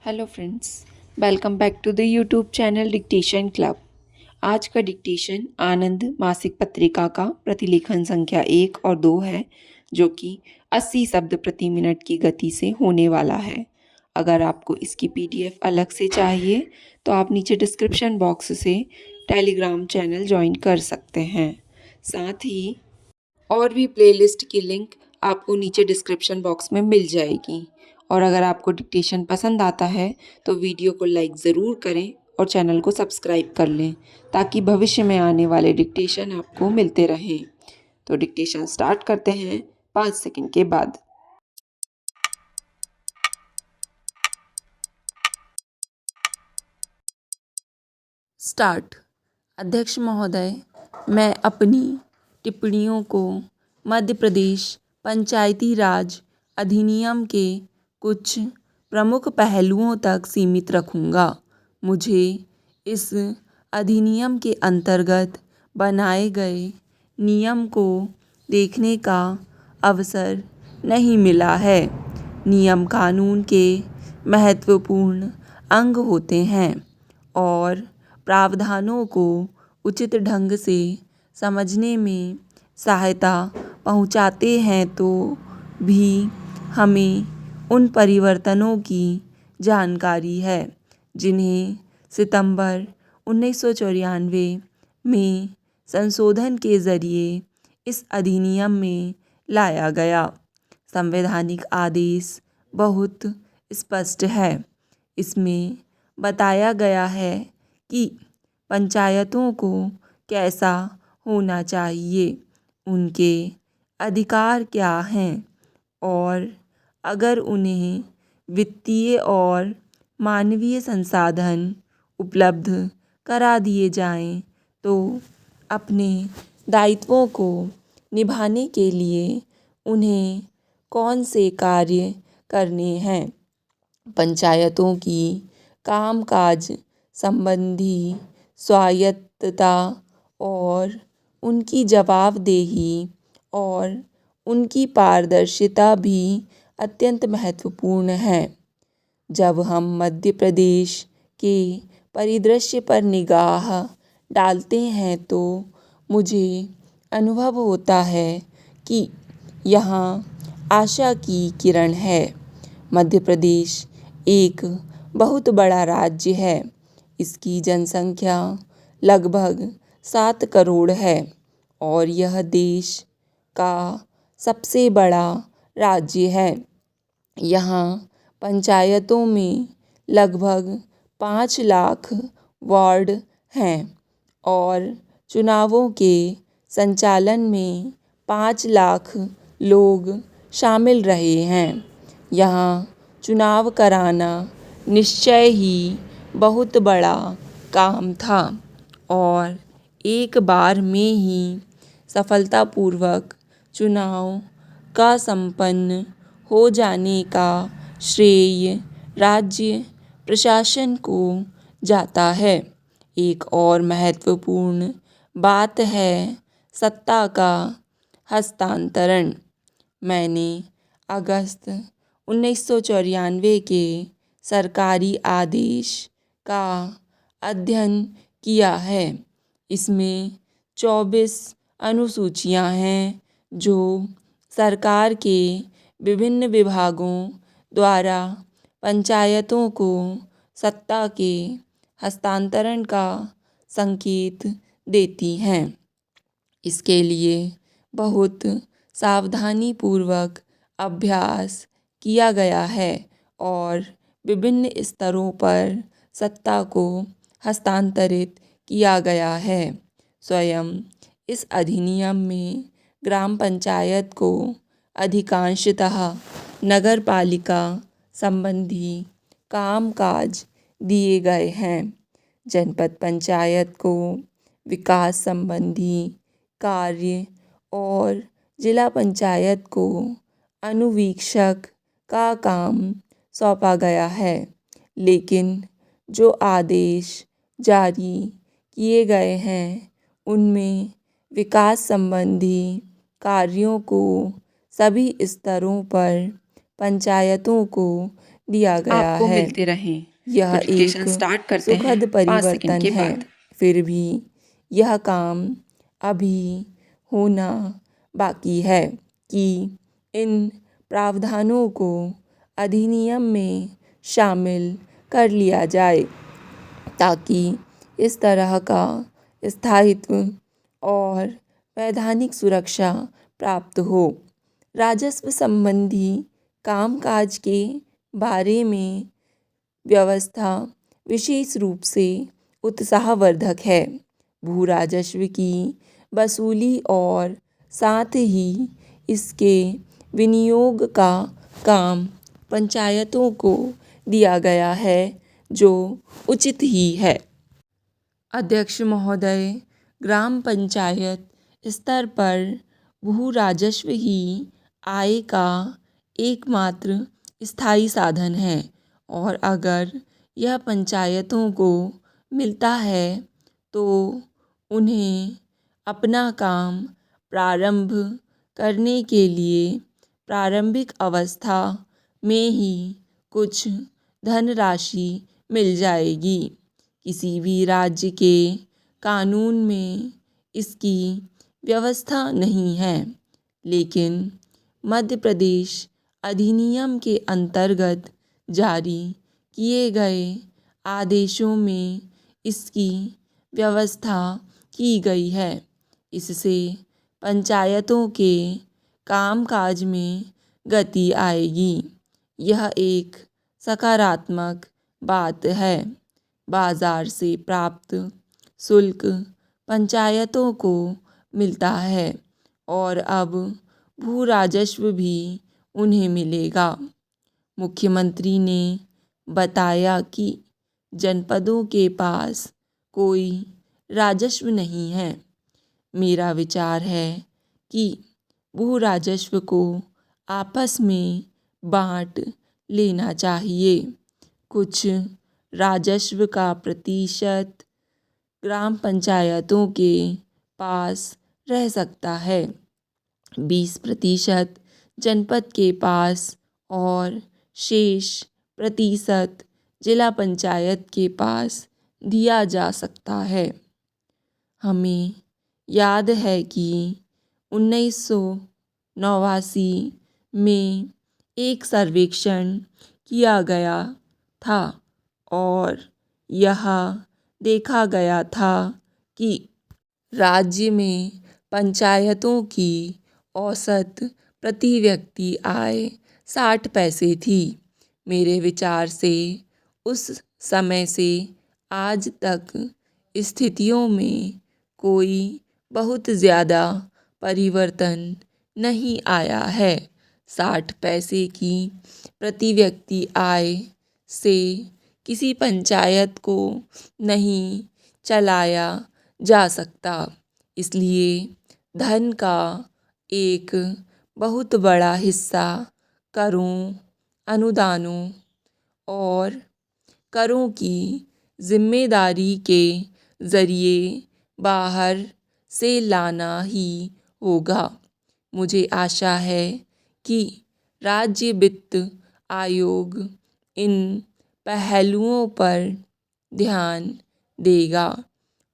Hello friends, welcome back to the YouTube channel dictation club. आज का dictation आनंद मासिक पत्रिका का प्रतिलेखन संख्या 1 और 2 है, जो कि 80 शब्द प्रति मिनट की गति से होने वाला है। अगर आपको इसकी पीडीएफ अलग से चाहिए तो आप नीचे डिस्क्रिप्शन बॉक्स से टेलीग्राम चैनल ज्वाइन कर सकते हैं। साथ ही और भी प्लेलिस्ट की लिंक आपको नीचे डिस्क्रिप्शन बॉक्स में मिल जाएगी। और अगर आपको डिक्टेशन पसंद आता है तो वीडियो को लाइक ज़रूर करें और चैनल को सब्सक्राइब कर लें, ताकि भविष्य में आने वाले डिक्टेशन आपको मिलते रहें। तो डिक्टेशन स्टार्ट करते हैं 5 सेकंड के बाद। स्टार्ट। अध्यक्ष महोदय, मैं अपनी टिप्पणियों को मध्य प्रदेश पंचायती राज अधिनियम के कुछ प्रमुख पहलुओं तक सीमित रखूंगा। मुझे इस अधिनियम के अंतर्गत बनाए गए नियम को देखने का अवसर नहीं मिला है। नियम कानून के महत्वपूर्ण अंग होते हैं और प्रावधानों को उचित ढंग से समझने में सहायता पहुंचाते हैं, तो भी हमें उन परिवर्तनों की जानकारी है जिन्हें सितंबर 1994 में संशोधन के ज़रिए इस अधिनियम में लाया गया। संवैधानिक आदेश बहुत स्पष्ट है। इसमें बताया गया है कि पंचायतों को कैसा होना चाहिए, उनके अधिकार क्या हैं, और अगर उन्हें वित्तीय और मानवीय संसाधन उपलब्ध करा दिए जाएं तो अपने दायित्वों को निभाने के लिए उन्हें कौन से कार्य करने हैं। पंचायतों की कामकाज संबंधी स्वायत्तता और उनकी जवाबदेही और उनकी पारदर्शिता भी अत्यंत महत्वपूर्ण है। जब हम मध्य प्रदेश के परिदृश्य पर निगाह डालते हैं तो मुझे अनुभव होता है कि यहाँ आशा की किरण है। मध्य प्रदेश एक बहुत बड़ा राज्य है। इसकी जनसंख्या लगभग 7 करोड़ है और यह देश का सबसे बड़ा राज्य है। यहाँ पंचायतों में लगभग 5 लाख वार्ड हैं और चुनावों के संचालन में 5 लाख लोग शामिल रहे हैं। यहाँ चुनाव कराना निश्चय ही बहुत बड़ा काम था और एक बार में ही सफलतापूर्वक चुनाव का संपन्न हो जाने का श्रेय राज्य प्रशासन को जाता है। एक और महत्वपूर्ण बात है सत्ता का हस्तांतरण। मैंने अगस्त 1994 के सरकारी आदेश का अध्ययन किया है। इसमें 24 अनुसूचियां हैं जो सरकार के विभिन्न विभागों द्वारा पंचायतों को सत्ता के हस्तांतरण का संकेत देती हैं। इसके लिए बहुत सावधानीपूर्वक अभ्यास किया गया है और विभिन्न स्तरों पर सत्ता को हस्तांतरित किया गया है। स्वयं इस अधिनियम में ग्राम पंचायत को अधिकांशतः नगर पालिका संबंधी कामकाज दिए गए हैं। जनपद पंचायत को विकास संबंधी कार्य और जिला पंचायत को अनुवीक्षक का काम सौंपा गया है। लेकिन जो आदेश जारी किए गए हैं उनमें विकास संबंधी कार्यों को सभी स्तरों पर पंचायतों को दिया गया आपको है। मिलते रहें। यह तो एक डिक्टेशन स्टार्ट करते हैं सुखद 5 सेकंड परिवर्तन के है, बाद। फिर भी यह काम अभी होना बाकी है कि इन प्रावधानों को अधिनियम में शामिल कर लिया जाए ताकि इस तरह का स्थायित्व और वैधानिक सुरक्षा प्राप्त हो। राजस्व संबंधी कामकाज के बारे में व्यवस्था विशेष रूप से उत्साहवर्धक है। भू राजस्व की वसूली और साथ ही इसके विनियोग का काम पंचायतों को दिया गया है, जो उचित ही है। अध्यक्ष महोदय, ग्राम पंचायत स्तर पर भू राजस्व ही आय का एकमात्र स्थायी साधन है और अगर यह पंचायतों को मिलता है तो उन्हें अपना काम प्रारंभ करने के लिए प्रारंभिक अवस्था में ही कुछ धनराशि मिल जाएगी। किसी भी राज्य के कानून में इसकी व्यवस्था नहीं है, लेकिन मध्य प्रदेश अधिनियम के अंतर्गत जारी किए गए आदेशों में इसकी व्यवस्था की गई है। इससे पंचायतों के कामकाज में गति आएगी। यह एक सकारात्मक बात है। बाजार से प्राप्त शुल्क पंचायतों को मिलता है और अब भू राजस्व भी उन्हें मिलेगा। मुख्यमंत्री ने बताया कि जनपदों के पास कोई राजस्व नहीं है। मेरा विचार है कि भू राजस्व को आपस में बांट लेना चाहिए। कुछ राजस्व का प्रतिशत ग्राम पंचायतों के पास रह सकता है, 20% जनपद के पास और शेष प्रतिशत जिला पंचायत के पास दिया जा सकता है। हमें याद है कि 1989 में एक सर्वेक्षण किया गया था और यह देखा गया था कि राज्य में पंचायतों की औसत प्रति व्यक्ति आय 60 पैसे थी। मेरे विचार से उस समय से आज तक स्थितियों में कोई बहुत ज़्यादा परिवर्तन नहीं आया है। 60 पैसे की प्रति व्यक्ति आय से किसी पंचायत को नहीं चलाया जा सकता, इसलिए धन का एक बहुत बड़ा हिस्सा करों, अनुदानों और करों की जिम्मेदारी के ज़रिए बाहर से लाना ही होगा। मुझे आशा है कि राज्य वित्त आयोग इन पहलुओं पर ध्यान देगा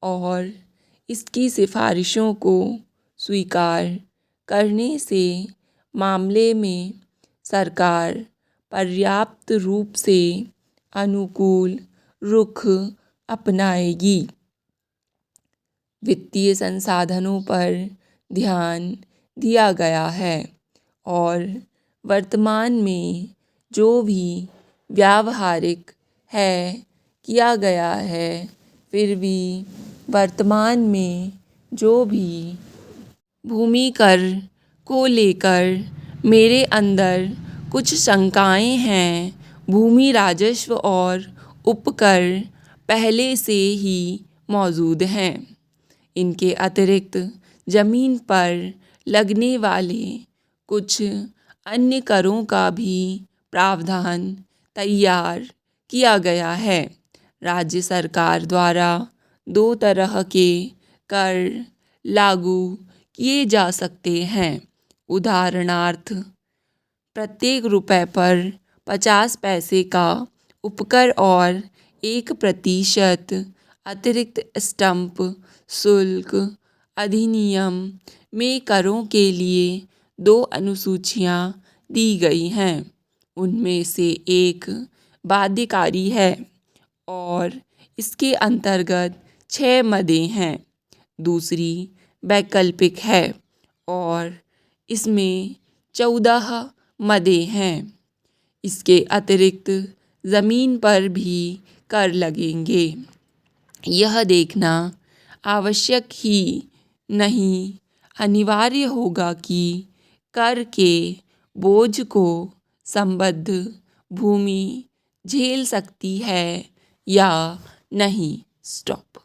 और इसकी सिफारिशों को स्वीकार करने से मामले में सरकार पर्याप्त रूप से अनुकूल रुख अपनाएगी। वित्तीय संसाधनों पर ध्यान दिया गया है और वर्तमान में जो भी व्यावहारिक है किया गया है, फिर भी वर्तमान में जो भी भूमि कर को लेकर मेरे अंदर कुछ शंकाएं हैं। भूमि राजस्व और उपकर पहले से ही मौजूद हैं। इनके अतिरिक्त ज़मीन पर लगने वाले कुछ अन्य करों का भी प्रावधान तैयार किया गया है। राज्य सरकार द्वारा 2 तरह के कर लागू किए जा सकते हैं। उदाहरणार्थ, प्रत्येक रुपये पर 50 पैसे का उपकर और 1% अतिरिक्त स्टंप शुल्क अधिनियम में करों के लिए 2 अनुसूचियाँ दी गई हैं। उनमें से एक बाध्यकारी है और इसके अंतर्गत 6 मदें हैं। दूसरी वैकल्पिक है और इसमें 14 मदें हैं। इसके अतिरिक्त ज़मीन पर भी कर लगेंगे। यह देखना आवश्यक ही नहीं अनिवार्य होगा कि कर के बोझ को संबद्ध भूमि झेल सकती है या नहीं। स्टॉप।